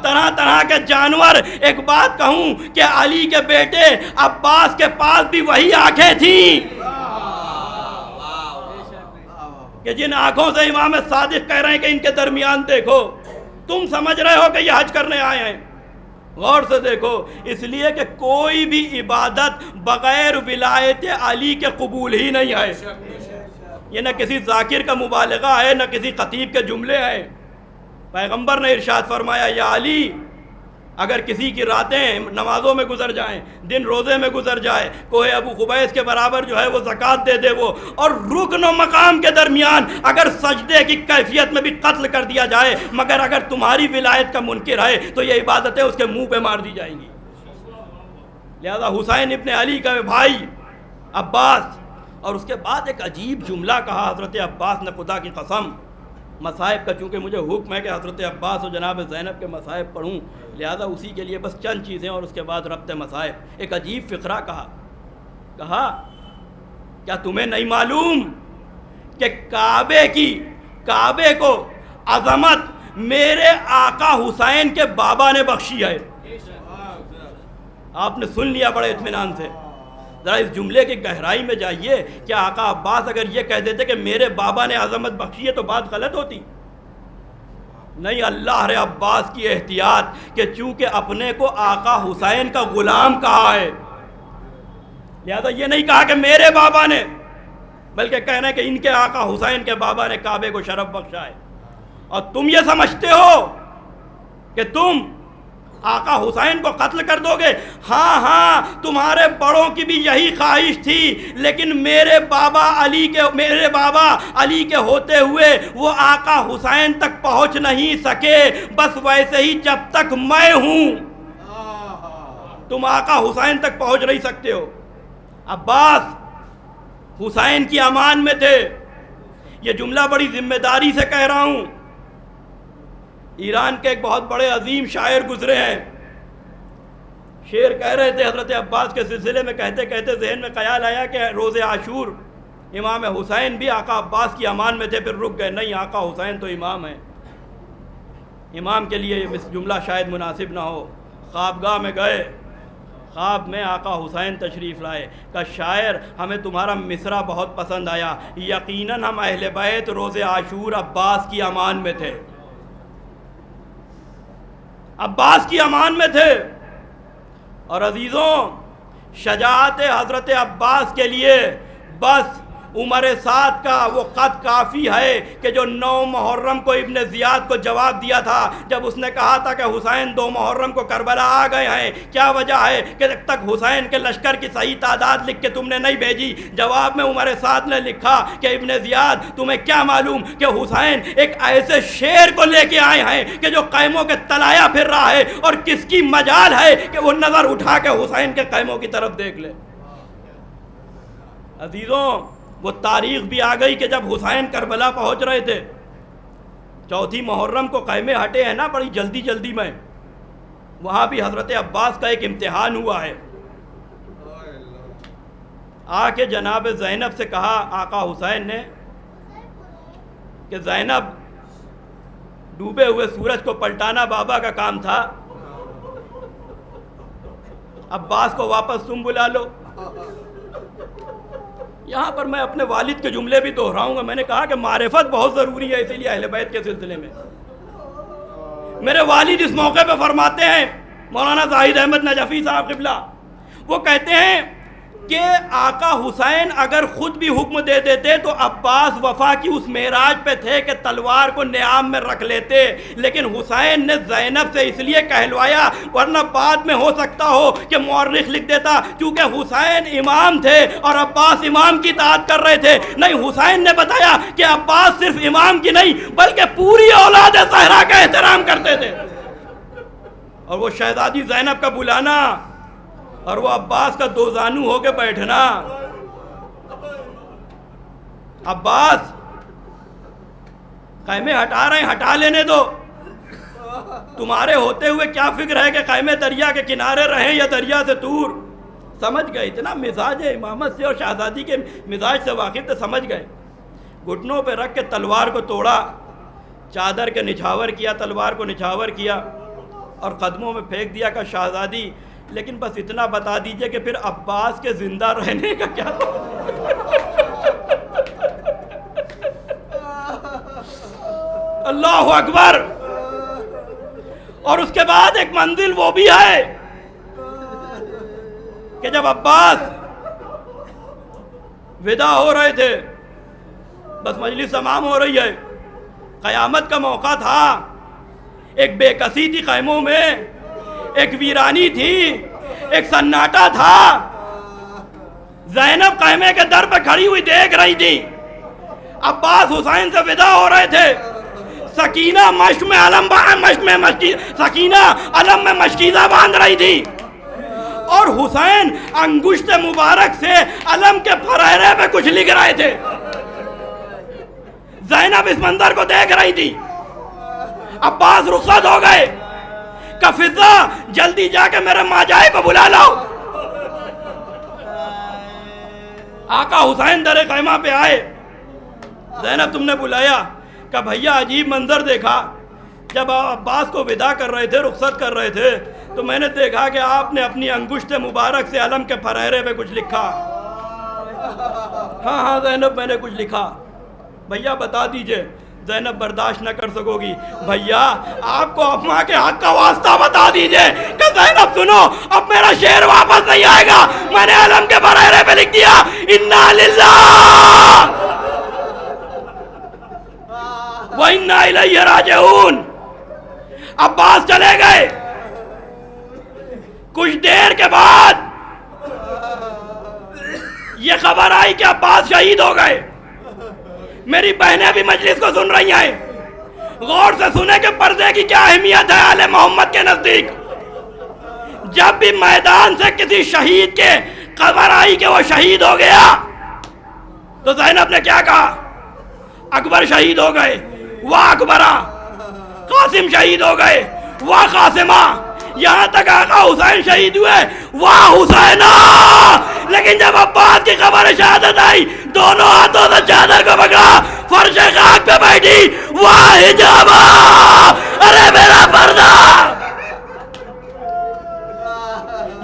طرح طرح کے جانور۔ ایک بات کہوں کہ علی کے بیٹے عباس کے پاس بھی وہی آنکھیں تھیں کہ جن آنکھوں سے امام صادق کہہ رہے ہیں کہ ان کے درمیان دیکھو، تم سمجھ رہے ہو کہ یہ حج کرنے آئے ہیں، غور سے دیکھو۔ اس لیے کہ کوئی بھی عبادت بغیر ولایت علی کے قبول ہی نہیں ہے، یہ نہ کسی ذاکر کا مبالغہ ہے نہ کسی خطیب کے جملے ہیں۔ پیغمبر نے ارشاد فرمایا یا علی، اگر کسی کی راتیں نمازوں میں گزر جائیں، دن روزے میں گزر جائے، کوہ ابو قبیس کے برابر جو ہے وہ زکوٰۃ دے دے وہ، اور رکن و مقام کے درمیان اگر سجدے کی کیفیت میں بھی قتل کر دیا جائے، مگر اگر تمہاری ولایت کا منکر ہے تو یہ عبادتیں اس کے منہ پہ مار دی جائیں گی۔ لہذا حسین ابن علی کا بھائی عباس، اور اس کے بعد ایک عجیب جملہ کہا حضرت عباس نے، خدا کی قسم، مصائب کا چونکہ مجھے حکم ہے کہ حضرت عباس اور جناب زینب کے مصائب پڑھوں، لہذا اسی کے لیے بس چند چیزیں اور اس کے بعد ربط مصائب۔ ایک عجیب فقرہ کہا کیا تمہیں نہیں معلوم کہ کعبے کو عظمت میرے آقا حسین کے بابا نے بخشی ہے؟ آپ نے سن لیا بڑے اطمینان سے، ذرا اس جملے کی گہرائی میں جائیے۔ کیا آقا عباس اگر یہ کہہ دیتے کہ میرے بابا نے عظمت بخشی ہے تو بات غلط ہوتی؟ نہیں، اللہ رے عباس کی احتیاط کہ چونکہ اپنے کو آقا حسین کا غلام کہا ہے، لہذا یہ نہیں کہا کہ میرے بابا نے، بلکہ کہنا ہے کہ ان کے آقا حسین کے بابا نے کعبے کو شرف بخشا ہے۔ اور تم یہ سمجھتے ہو کہ تم آقا حسین کو قتل کر دو گے؟ ہاں تمہارے بڑوں کی بھی یہی خواہش تھی، لیکن میرے بابا علی کے ہوتے ہوئے وہ آقا حسین تک پہنچ نہیں سکے، بس ویسے ہی جب تک میں ہوں تم آقا حسین تک پہنچ نہیں سکتے ہو۔ عباس حسین کی امان میں تھے، یہ جملہ بڑی ذمہ داری سے کہہ رہا ہوں۔ ایران کے ایک بہت بڑے عظیم شاعر گزرے ہیں، شعر کہہ رہے تھے حضرت عباس کے سلسلے میں، کہتے کہتے ذہن میں خیال آیا کہ روز عاشور امام حسین بھی آقا عباس کی امان میں تھے، پھر رک گئے، نہیں آقا حسین تو امام ہیں، امام کے لیے یہ جملہ شاید مناسب نہ ہو۔ خوابگاہ میں گئے، خواب میں آقا حسین تشریف لائے، کہ شاعر ہمیں تمہارا مصرع بہت پسند آیا، یقیناً ہم اہل بیت روز عاشور عباس کی امان میں تھے۔ عباس کی امان میں تھے. اور عزیزوں شجاعت حضرت عباس کے لیے بس عمر سعد کا وہ خط کافی ہے کہ جو 9 محرم کو ابن زیاد کو جواب دیا تھا جب اس نے کہا تھا کہ حسین 2 محرم کو کربلا آ گئے ہیں, کیا وجہ ہے کہ جب تک حسین کے لشکر کی صحیح تعداد لکھ کے تم نے نہیں بھیجی. جواب میں عمر سعد نے لکھا کہ ابن زیاد تمہیں کیا معلوم کہ حسین ایک ایسے شیر کو لے کے آئے ہیں کہ جو قیموں کے تلایا پھر رہا ہے, اور کس کی مجال ہے کہ وہ نظر اٹھا کے حسین کے قیموں کی طرف دیکھ لے. عزیزوں وہ تاریخ بھی آ گئی کہ جب حسین کربلا پہنچ رہے تھے, 4 محرم کو خیمے ہٹے ہیں نا بڑی جلدی جلدی میں, وہاں بھی حضرت عباس کا ایک امتحان ہوا ہے. آ کے جناب زینب سے کہا آقا حسین نے کہ زینب ڈوبے ہوئے سورج کو پلٹانا بابا کا کام تھا, عباس کو واپس تم بلا لو. یہاں پر میں اپنے والد کے جملے بھی دہراؤں گا. میں نے کہا کہ معرفت بہت ضروری ہے, اسی لیے اہل بیت کے سلسلے میں میرے والد اس موقع پہ فرماتے ہیں, مولانا زاہد احمد نجفی صاحب قبلہ, وہ کہتے ہیں کہ آقا حسین اگر خود بھی حکم دے دیتے تو عباس وفا کی اس معراج پہ تھے کہ تلوار کو نیام میں رکھ لیتے, لیکن حسین نے زینب سے اس لیے کہلوایا, ورنہ بعد میں ہو سکتا ہو کہ مورخ لکھ دیتا چونکہ حسین امام تھے اور عباس امام کی اطاعت کر رہے تھے. نہیں, حسین نے بتایا کہ عباس صرف امام کی نہیں بلکہ پوری اولاد زہرا کا احترام کرتے تھے. اور وہ شہزادی زینب کا بلانا اور وہ عباس کا 2 زانو ہو کے بیٹھنا. عباس خیمے ہٹا رہے ہیں, ہٹا لینے دو, تمہارے ہوتے ہوئے کیا فکر ہے کہ خیمے دریا کے کنارے رہیں یا دریا سے دور. سمجھ گئے, اتنا مزاج امامت سے اور شہزادی کے مزاج سے واقف تھے, سمجھ گئے. گھٹنوں پہ رکھ کے تلوار کو توڑا, چادر کے نچھاور کیا, تلوار کو نچھاور کیا اور قدموں میں پھینک دیا کہ شہزادی لیکن بس اتنا بتا دیجئے کہ پھر عباس کے زندہ رہنے کا کیا. اللہ اکبر. اور اس کے بعد ایک منزل وہ بھی ہے کہ جب عباس ودا ہو رہے تھے, بس مجلس تمام ہو رہی ہے, قیامت کا موقع تھا, ایک بے کسی تھی خیموں میں, ایک ویرانی تھی, ایک سناٹا تھا. زینب خیمے کے در پہ کھڑی ہوئی دیکھ رہی تھی, عباس حسین سے ودا ہو رہے تھے, سکینہ مشک میں علم میں مشکیزہ باندھ رہی تھی, اور حسین انگشت مبارک سے علم کے پھریرے پہ کچھ لکھ رہے تھے. زینب اس منظر کو دیکھ رہی تھی. عباس رخصت ہو گئے کہ فضا جلدی جا کے میرے ماجائے کو بلا لاؤ. آقا حسین در خیمہ پہ آئے. زینب تم نے بلایا کہ بھیا عجیب منظر دیکھا, جب عباس کو ودا کر رہے تھے, رخصت کر رہے تھے, تو میں نے دیکھا کہ آپ نے اپنی انگشت مبارک سے علم کے پھریرے پہ کچھ لکھا. ہاں زینب میں نے کچھ لکھا. بھیا بتا دیجئے. زینب برداشت نہ کر سکو گی. بھیا آپ کو اپنا کے حق کا واسطہ بتا دیجئے کہ زینب سنو, اب میرا شعر واپس نہیں آئے گا. میں نے علم کے پھریرے پہ لکھ دیا انا للہ وَإِنَّا إِلَيْهِ رَاجِعُونَ. عباس چلے گئے. کچھ دیر کے بعد یہ خبر آئی کہ عباس شہید ہو گئے. میری بہنیں بھی مجلس کو سن رہی ہیں, غور سے سنیں کہ پردے کی کیا اہمیت ہے آل محمد کے نزدیک. جب بھی میدان سے کسی شہید کے خبر آئی کہ وہ شہید ہو گیا تو زینب نے کیا کہا, اکبر شہید ہو گئے, واہ اکبرہ. قاسم شہید ہو گئے, واہ قاسمہ. یہاں تک آقا حسین شہید ہوئے, واہ حسینہ. لیکن جب عباس کی خبر شہادت آئی, دونوں ہاتھوں سے چادر کو پکڑا, فرش خاک پہ بیٹھی, واہ حجابہ, ارے میرا پردہ.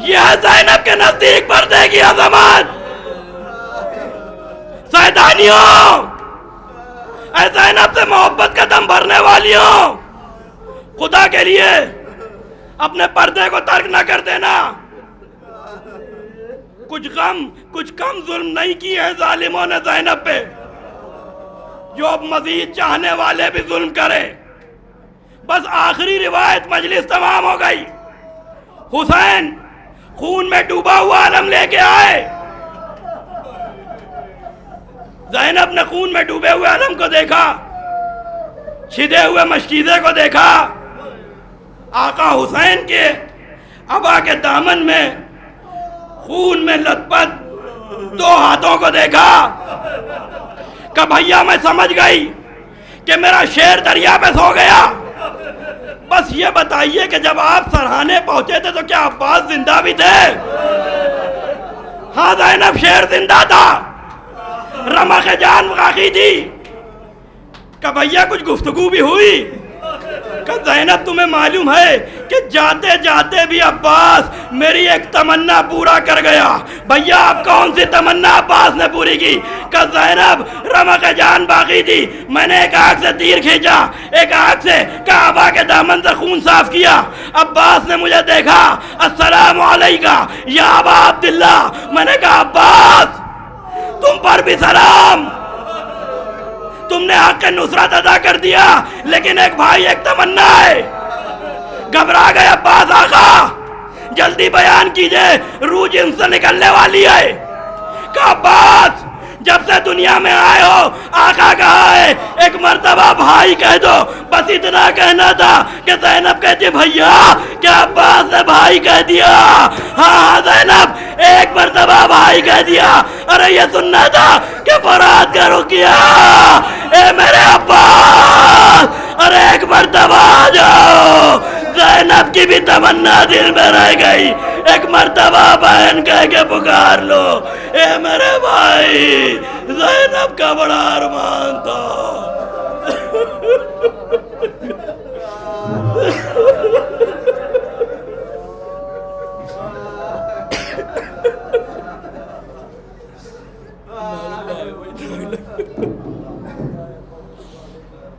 یہ ہے زینب کے نزدیک پردے کی عظمت. سیدانیوں, اے زینب سے محبت کا دم بھرنے والیوں, خدا کے لیے اپنے پردے کو ترک نہ کر دینا. کچھ کم ظلم نہیں کیے ہیں ظالموں نے زینب پہ، جو اب مزید چاہنے والے بھی ظلم کرے. بس آخری روایت، مجلس تمام ہو گئی. حسین خون میں ڈوبا ہوا علم لے کے آئے. زینب نے خون میں ڈوبے ہوئے علم کو دیکھا، چھدے ہوئے مشکیزے کو دیکھا، آقا حسین کے عبا کے دامن میں خون میں لت پت 2 ہاتھوں کو دیکھا. کہ بھیا میں سمجھ گئی کہ میرا شیر دریا پہ سو گیا. بس یہ بتائیے کہ جب آپ سرہانے پہنچے تھے تو کیا عباس زندہ بھی تھے؟ ہاں زینب، شیر زندہ تھا، رمق جان باقی تھی. کہ بھیا کچھ گفتگو بھی ہوئی؟ کہ زینب تمہیں معلوم ہے کہ جاتے جاتے بھی عباس میری ایک تمنا پورا کر گیا. بھیا آپ کون سی تمنا عباس نے پوری کی؟ کہ زینب رمق جان باقی تھی، میں نے ایک آنکھ سے تیر کھینچا، ایک آنکھ سے کعبہ کے دامن سے خون صاف کیا. عباس نے مجھے دیکھا، السلام علیکہ یا ابا عبداللہ. میں نے کہا عباس تم پر بھی سلام، تم نے حق نصرت ادا کر دیا، لیکن ایک بھائی ایک تمنا ہے. گھبرا گئے عباس، آقا جلدی بیان کیجئے، روح جن سے نکلنے والی ہے. کہ عباس جب سے دنیا میں آئے ہو آقا کہا ہے ایک مرتبہ بھائی کہہ دو. بس اتنا کہنا تھا کہ زینب کہتی بھیا کیا عباس نے بھائی کہہ دیا؟ ہاں زینب ایک مرتبہ بھائی کہہ دیا. ارے یہ سننا تھا کہ فرات کا رکیا اے میرے عباس، ارے ایک مرتبہ آ جاؤ. زینب کی بھی تمنا دل میں رہ گئی، ایک مرتبہ بہن کہہ کے پکار لو اے میرے بھائی. زینب کا بڑا ارمان تھا.